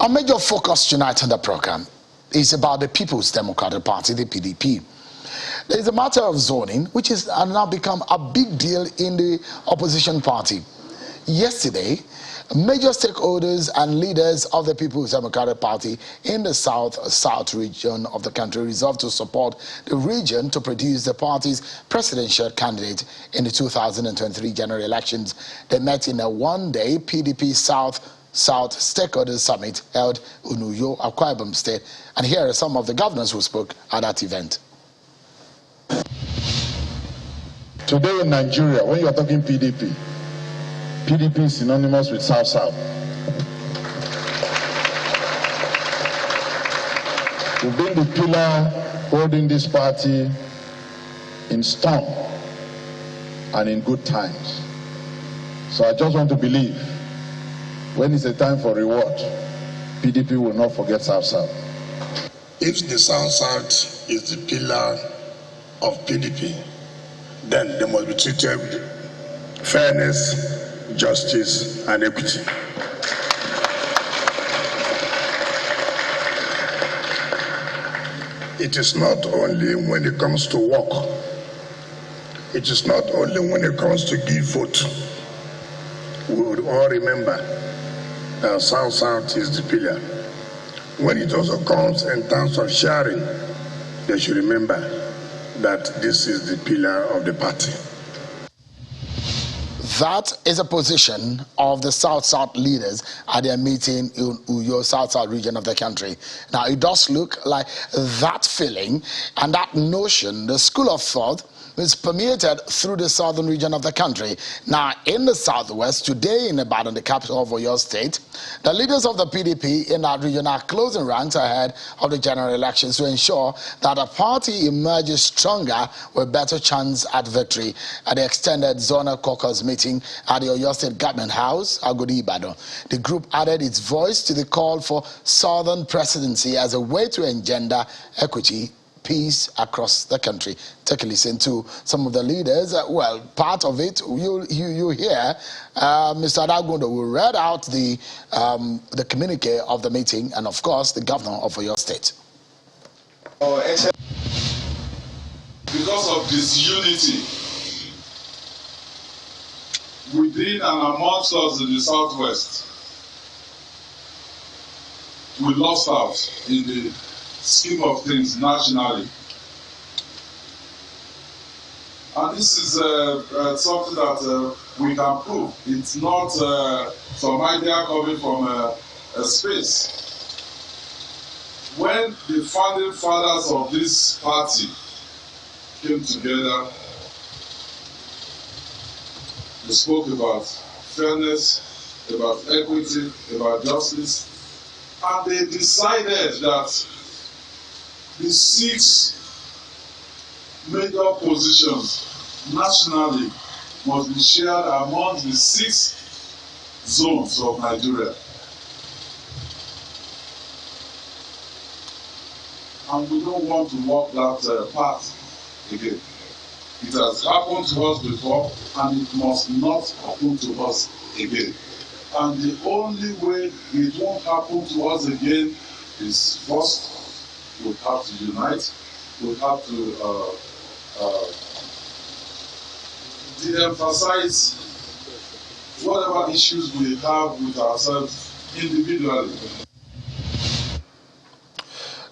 Our major focus tonight on the program is about the People's Democratic Party, the PDP. There is a matter of zoning, which has now become a big deal in the opposition party. Yesterday, major stakeholders and leaders of the People's Democratic Party in the south region of the country resolved to support the region to produce the party's presidential candidate in the 2023 general elections. They met in a one-day PDP South Stakeholders Summit held in Uyo, Akwa Ibom State. And here are some of the governors who spoke at that event. Today in Nigeria, when you're talking PDP, PDP is synonymous with South-South. We've been the pillar holding this party in storm and in good times. So I just want to believe when it's a time for reward, PDP will not forget South-South. If the South-South is the pillar of PDP, then they must be treated with fairness, justice, and equity. It is not only when it comes to work. It is not only when it comes to give vote. We would all remember that South-South is the pillar. When it also comes in terms of sharing, they should remember that this is the pillar of the party. That is a position of the South-South leaders at their meeting in Uyo, South-South region of the country. Now, it does look like that feeling and that notion, the school of thought, is permeated through the southern region of the country. Now, in the southwest, today in Ibadan, the capital of Oyo State, the leaders of the PDP in that region are closing ranks ahead of the general elections to ensure that the party emerges stronger with better chance at victory. At the extended zonal caucus meeting at the Oyo State Government House, Agodi Ibadan, the group added its voice to the call for southern presidency as a way to engender equity, peace across the country. Take a listen to some of the leaders. Well, part of it you hear. Mr. Adagondo will read out the communique of the meeting, and of course the governor of Oyo State. Because of disunity within and amongst us in the southwest, we lost out in the scheme of things nationally. And this is something that we can prove. It's not some idea coming from a space. When the founding fathers of this party came together, they spoke about fairness, about equity, about justice, and they decided that the 6 major positions nationally must be shared among the 6 zones of Nigeria. And we don't want to walk that path again. It has happened to us before, and it must not happen to us again. And the only way it won't happen to us again is first, we have to unite. We have to de-emphasize whatever issues we have with ourselves individually.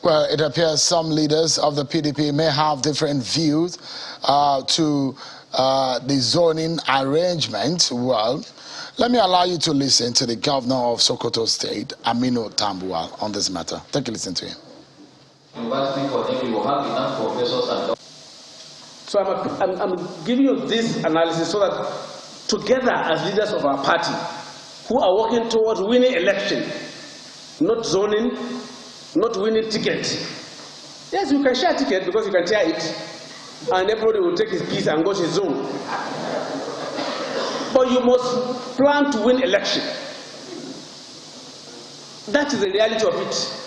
Well, it appears some leaders of the PDP may have different views to the zoning arrangement. Well, let me allow you to listen to the governor of Sokoto State, Aminu Tambuwal, on this matter. Take a listen to him. University for them, you will have enough professors and so I'm giving you this analysis so that together as leaders of our party who are working towards winning election, not zoning, not winning ticket. Yes, you can share ticket because you can tear it and everybody will take his piece and go to his zone. But you must plan to win election. That is the reality of it.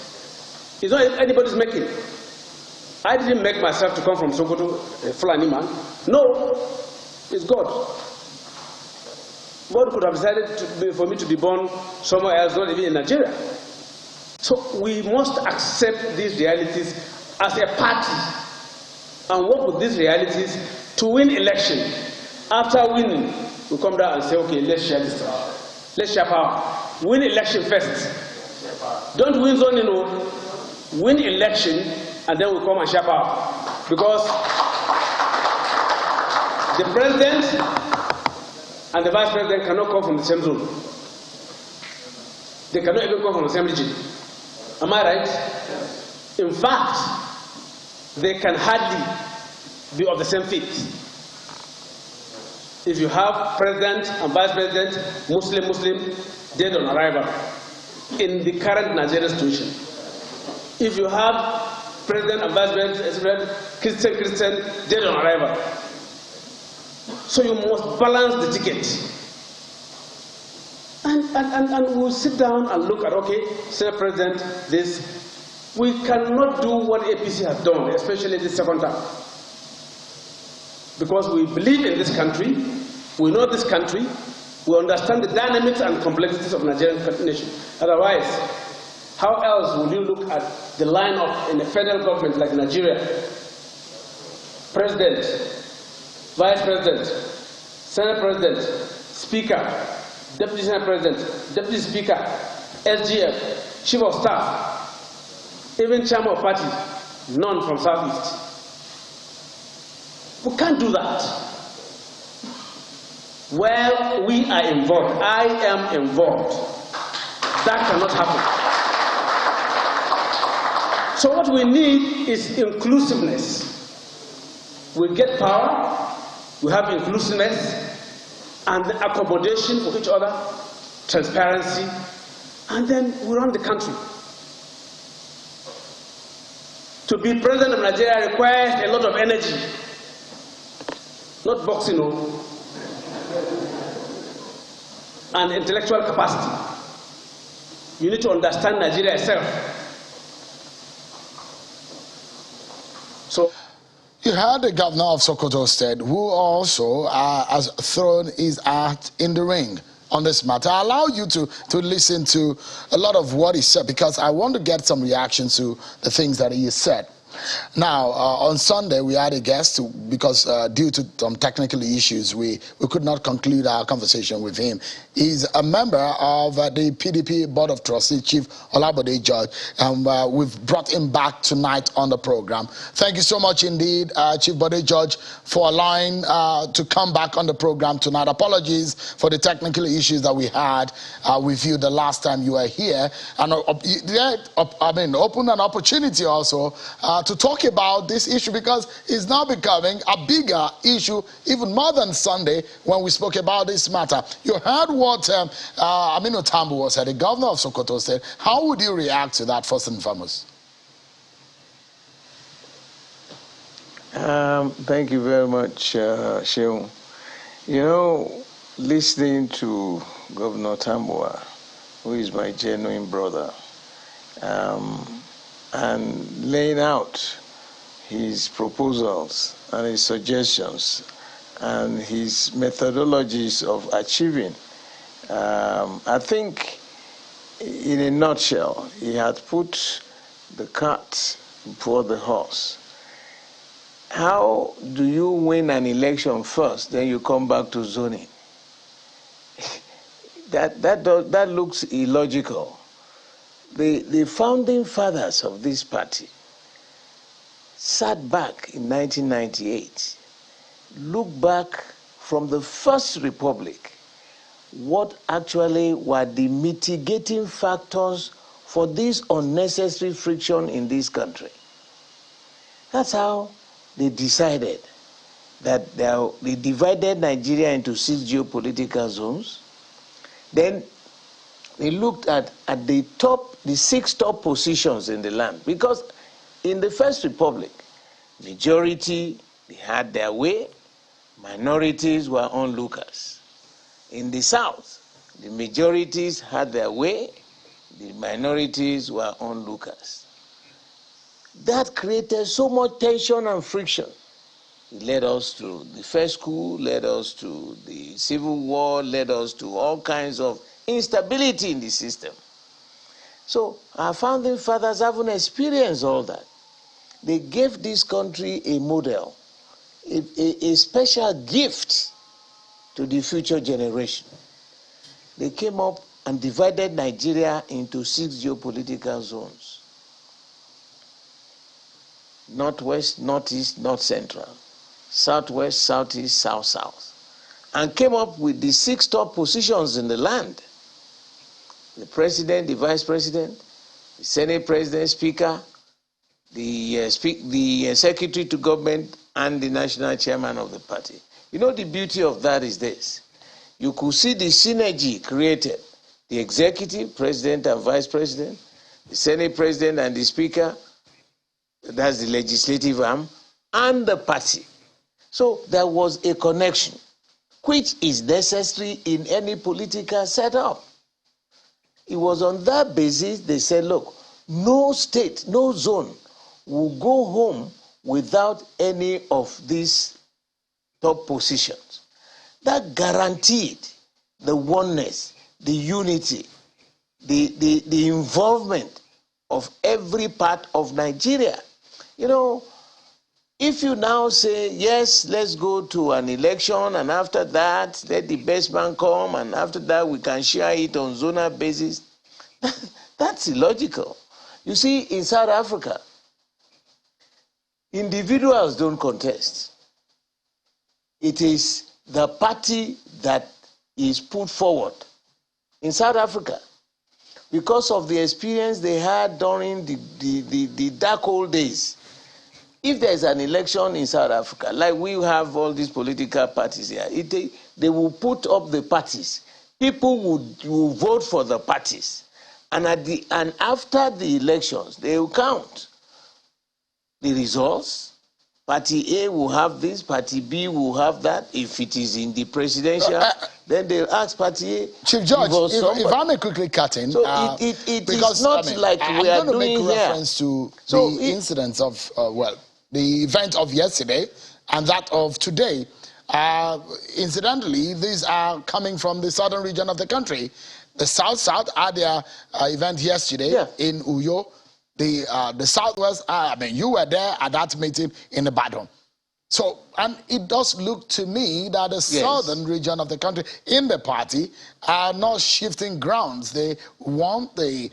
It's not anybody's making. I didn't make myself to come from Sokoto, a Fulani man. No, it's God. God could have decided for me to be born somewhere else, not even in Nigeria. So we must accept these realities as a party and work with these realities to win election. After winning, we come down and say, okay, let's share this power. Let's share power. Win election first. Don't win zoning, win election, and then we come and share power. Because the president and the vice president cannot come from the same zone. They cannot even come from the same region. Am I right? In fact, they can hardly be of the same faith. If you have president and vice president, Muslim, dead on arrival, in the current Nigerian situation. If you have president and vice president, Christian, dead on arrival. So you must balance the ticket. And we'll sit down and look at, okay, Senate President, this. We cannot do what APC has done, especially this second term. Because we believe in this country, we know this country, we understand the dynamics and complexities of Nigerian nation. Otherwise, how else will you look at the lineup in a federal government like Nigeria? President, Vice President, Senate President, Speaker, Deputy Senate President, Deputy Speaker, SGF, Chief of Staff, even Chairman of Party, none from Southeast. We can't do that. Well, we are involved. I am involved. That cannot happen. So what we need is inclusiveness. We get power, we have inclusiveness, and accommodation for each other, transparency, and then we run the country. To be president of Nigeria requires a lot of energy. Not boxing, and intellectual capacity. You need to understand Nigeria itself. So, you heard the governor of Sokoto State, who also has thrown his hat in the ring on this matter. I allow you to listen to a lot of what he said, because I want to get some reactions to the things that he said. Now, on Sunday, we had a guest because due to some technical issues, we could not conclude our conversation with him. He's a member of the PDP Board of Trustees, Chief Bode George, and we've brought him back tonight on the program. Thank you so much indeed, Chief Bode George, for allowing to come back on the program tonight. Apologies for the technical issues that we had with you the last time you were here, and open an opportunity also to talk about this issue, because it's now becoming a bigger issue, even more than Sunday when we spoke about this matter. You heard what Aminu Tambuwa said, the governor of Sokoto State. How would you react to that, first and foremost? Thank you very much, Sheung. You know, listening to Governor Tambuwa, who is my genuine brother, and laying out his proposals and his suggestions and his methodologies of achieving, I think in a nutshell, he had put the cart before the horse. How do you win an election first, then you come back to zoning? That looks illogical. The founding fathers of this party sat back in 1998, looked back from the first republic, what actually were the mitigating factors for this unnecessary friction in this country. That's how they decided that they divided Nigeria into 6 geopolitical zones. Then they looked at the 6 top positions in the land, because in the First Republic, majority, they had their way, minorities were onlookers. In the South, the majorities had their way, the minorities were onlookers. That created so much tension and friction. It led us to the first coup, led us to the civil war, led us to all kinds of instability in the system. So our founding fathers haven't experienced all that. They gave this country a model, a special gift to the future generation. They came up and divided Nigeria into 6 geopolitical zones: northwest, northeast, north central, southwest, southeast, south, and came up with the 6 top positions in the land: the president, the vice president, the senate president, speaker, the secretary to government, and the national chairman of the party. You know, the beauty of that is this: you could see the synergy created. The executive, president and vice president, the senate president and the speaker, that's the legislative arm, and the party. So there was a connection, which is necessary in any political setup. It was on that basis they said, look, no state, no zone will go home without any of these top positions. That guaranteed the oneness, the unity, the involvement of every part of Nigeria. You know, if you now say, yes, let's go to an election, and after that, let the best man come, and after that, we can share it on zonal basis, that's illogical. You see, in South Africa, individuals don't contest. It is the party that is put forward. In South Africa, because of the experience they had during the dark old days, if there is an election in South Africa, like we have all these political parties here, they will put up the parties. People will vote for the parties. And after the elections, they will count the results. Party A will have this, Party B will have that. If it is in the presidential, then they'll ask Party A. Chief Judge, if I may quickly cut in. So it because, is not like we are doing here. I'm going to make reference to the incidents of, the event of yesterday and that of today. Incidentally, these are coming from the southern region of the country. The South had their event yesterday in Uyo. The Southwest, I mean, you were there at that meeting in Ibadan. So, and it does look to me that the southern region of the country in the party are not shifting grounds. They want the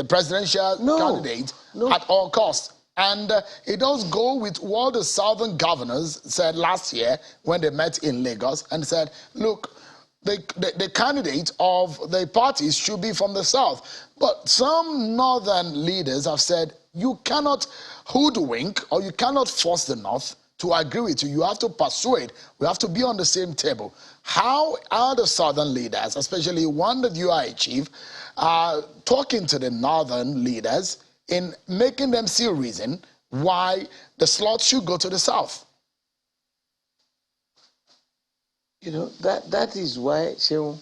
presidential candidate at all costs. And it does go with what the southern governors said last year when they met in Lagos and said, look, the candidate of the parties should be from the south. But some northern leaders have said you cannot hoodwink or you cannot force the north to agree with you. You have to persuade. We have to be on the same table. How are the southern leaders, especially one that you are a chief, talking to the northern leaders in making them see reason why the slot should go to the south? You know, that is why, Sheung,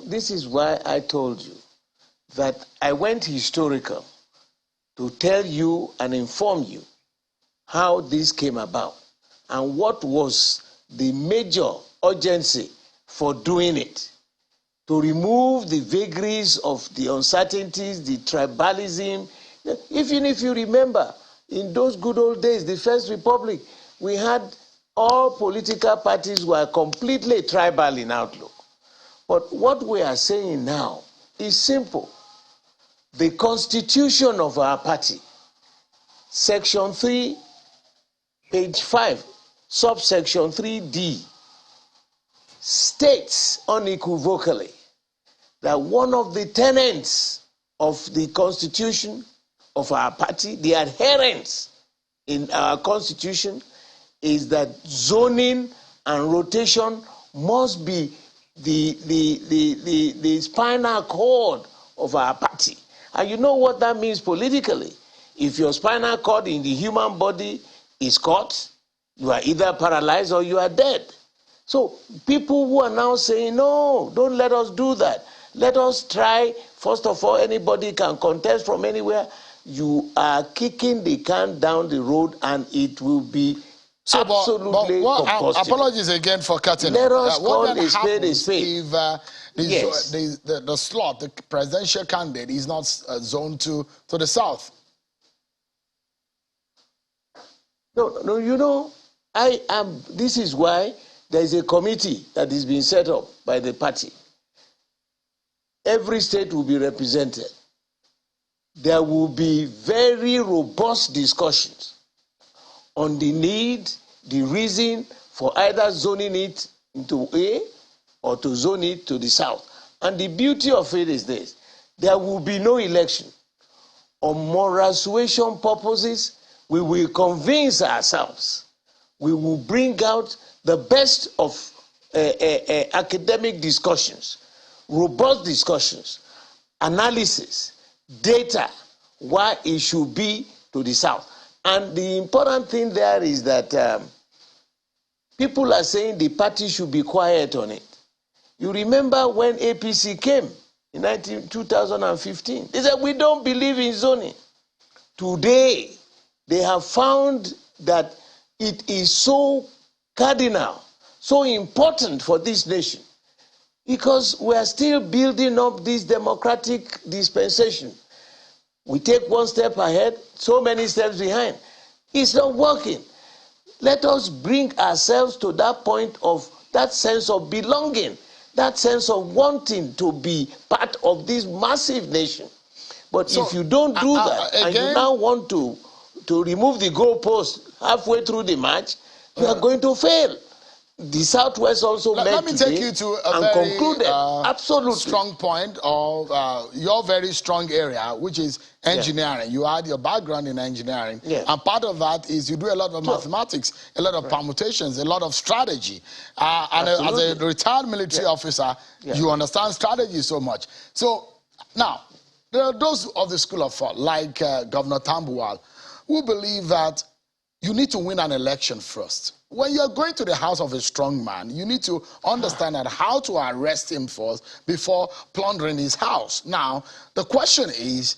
this is why I told you that I went historical to tell you and inform you how this came about and what was the major urgency for doing it, to remove the vagaries of the uncertainties, the tribalism. Even if you remember, in those good old days, the First Republic, we had all political parties were completely tribal in outlook. But what we are saying now is simple. The constitution of our party, Section 3, page 5, subsection 3D, states unequivocally that one of the tenets of the constitution of our party, the adherence in our constitution, is that zoning and rotation must be the spinal cord of our party. And you know what that means politically. If your spinal cord in the human body is cut, you are either paralyzed or you are dead. So people who are now saying, no, don't let us do that. Let us try, first of all, anybody can contest from anywhere. You are kicking the can down the road and it will be So, absolutely compulsory. Apologies again for cutting Let in. us call what then a spade a happens spade. if the slot, the presidential candidate, is not zoned to the south? No, you know, this is why there is a committee that is being set up by the party. Every state will be represented. There will be very robust discussions on the need, the reason for either zoning it into A or to zone it to the south. And the beauty of it is this: there will be no election. On moral suasion purposes, we will convince ourselves. We will bring out the best of academic discussions, robust discussions, analysis, data, why it should be to the south. And the important thing there is that people are saying the party should be quiet on it. You remember when APC came in 2015, they said, we don't believe in zoning. Today, they have found that it is so cardinal, so important for this nation, because we are still building up this democratic dispensation. We take one step ahead, so many steps behind. It's not working. Let us bring ourselves to that point of that sense of belonging, that sense of wanting to be part of this massive nation. But so, if you don't do that, again, and you now want to remove the goalpost halfway through the match, you are going to fail. The Southwest also let me take you to a very absolutely strong point of your very strong area, which is engineering. Yeah. You had your background in engineering, and part of that is you do a lot of mathematics, a lot of permutations, a lot of strategy. And as a retired military officer, you understand strategy so much. So now, there are those of the school of thought, like Governor Tambuwal, who believe that you need to win an election first. When you're going to the house of a strong man, you need to understand that how to arrest him first before plundering his house. Now, the question is,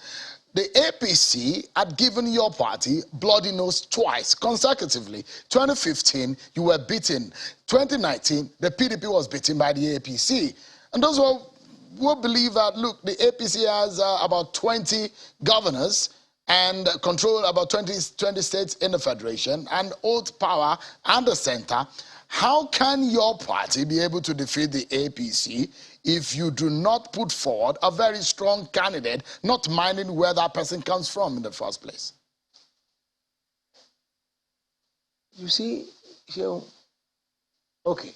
the APC had given your party bloody nose twice consecutively. 2015, you were beaten. 2019, the PDP was beaten by the APC. And those who believe that, look, the APC has about 20 governors and control about 20 states in the federation and hold power and the center. How can your party be able to defeat the APC if you do not put forward a very strong candidate, not minding where that person comes from in the first place? You see, okay.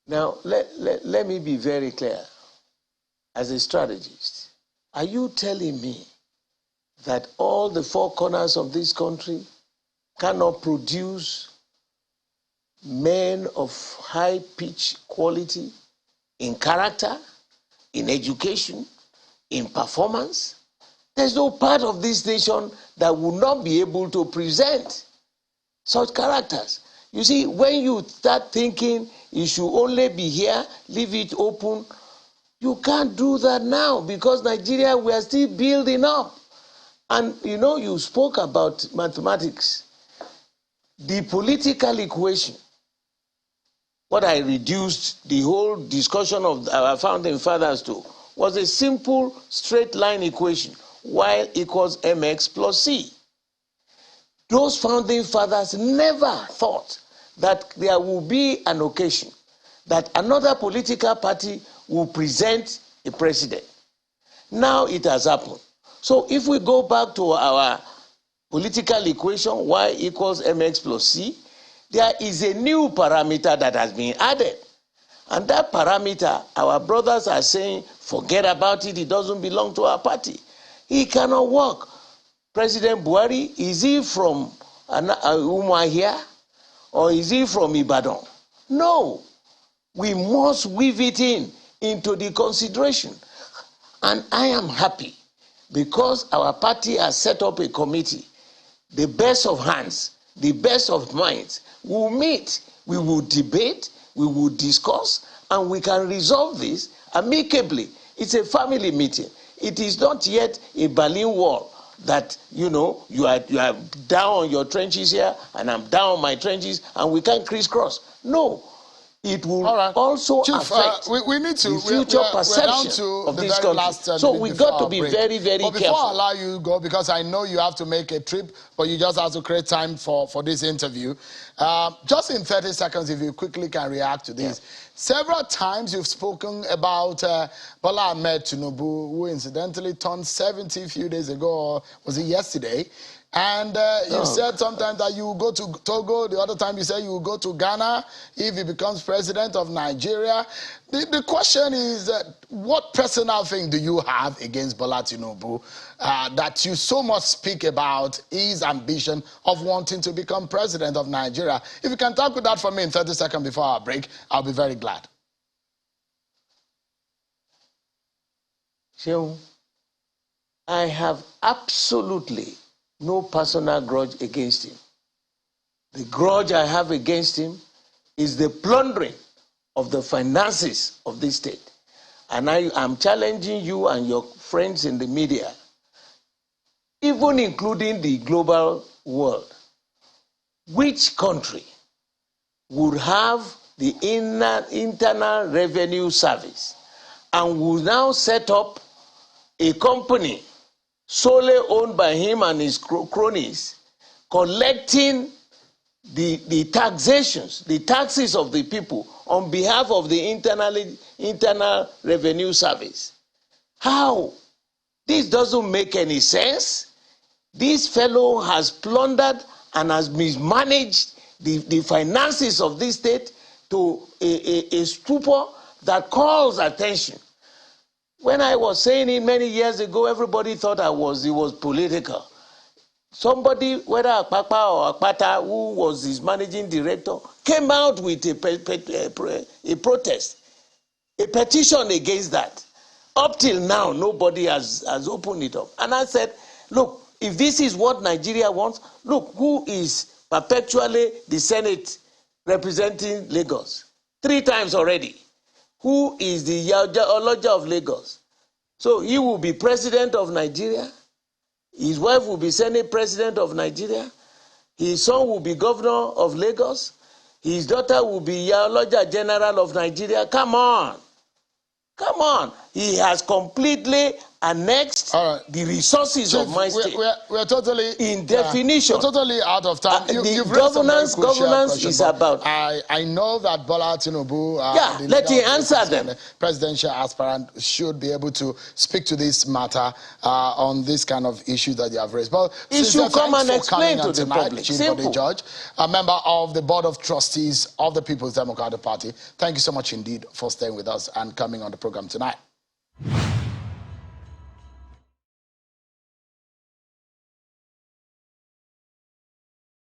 Now, let me be very clear. As a strategist, are you telling me that all the four corners of this country cannot produce men of high pitch quality in character, in education, in performance? There's no part of this nation that will not be able to present such characters. You see, when you start thinking you should only be here, leave it open, you can't do that now, because Nigeria, we are still building up. And you know, you spoke about mathematics. The political equation, what I reduced the whole discussion of our founding fathers to, was a simple straight line equation, y equals mx plus c. Those founding fathers never thought that there will be an occasion that another political party will present a president. Now it has happened. So if we go back to our political equation, y equals mx plus c, there is a new parameter that has been added. And that parameter, our brothers are saying, forget about it, it doesn't belong to our party. He cannot work. President Buhari, is he from Umuahia or is he from Ibadan? No. We must weave it into the consideration. And I am happy because our party has set up a committee. The best of hands, the best of minds will meet. We will debate, we will discuss, and we can resolve this amicably. It's a family meeting. It is not yet a Berlin Wall. that, you know, you are down on your trenches here, and I'm down on my trenches, and we can't crisscross. No. It will also Chief, affect we need to, the future perception we're down of to this the very country. last So we got to be very, very careful. But before I careful. allow you to go, because I know you have to make a trip, but you just have to create time for this interview. Just in 30 seconds, if you quickly can react to this. Yeah. Several times you've spoken about Bola Ahmed Tinubu, who incidentally turned 70 a few days ago, or was it yesterday? And you said sometimes that you will go to Togo, the other time you said you will go to Ghana if he becomes president of Nigeria. The question is, what personal thing do you have against Bola Tinubu that you so much speak about his ambition of wanting to become president of Nigeria? If you can tackle that for me in 30 seconds before our break, I'll be very glad. So, I have absolutely no personal grudge against him. The grudge I have against him is the plundering of the finances of this state. And I am challenging you and your friends in the media, even including the global world. Which country would have the Internal Revenue Service and will now set up a company solely owned by him and his cronies, collecting the taxations, the taxes of the people on behalf of the Internal Revenue Service? How? This doesn't make any sense. This fellow has plundered and has mismanaged the finances of this state to a stupor that calls attention. When I was saying it many years ago, everybody thought it was political. Somebody, whether Akpakpa or Akpata, who was his managing director, came out with a protest, a petition against that. Up till now, nobody has opened it up. And I said, look, if this is what Nigeria wants, look, who is perpetually the Senate representing Lagos? 3 times already. Who is the Oloja of Lagos? So he will be president of Nigeria. His wife will be Senate president of Nigeria. His son will be governor of Lagos. His daughter will be Oloja General of Nigeria. Come on. Come on. He has completely annexed the resources of my state. We're totally in definition. We're totally out of time. The governance is about. I know that Bola Tinubu, let him answer them. Presidential aspirant, should be able to speak to this matter on this kind of issue that you have raised. But he should come and explain to the public. Chief Bode George, a member of the Board of Trustees of the People's Democratic Party. Thank you so much indeed for staying with us and coming on the program tonight.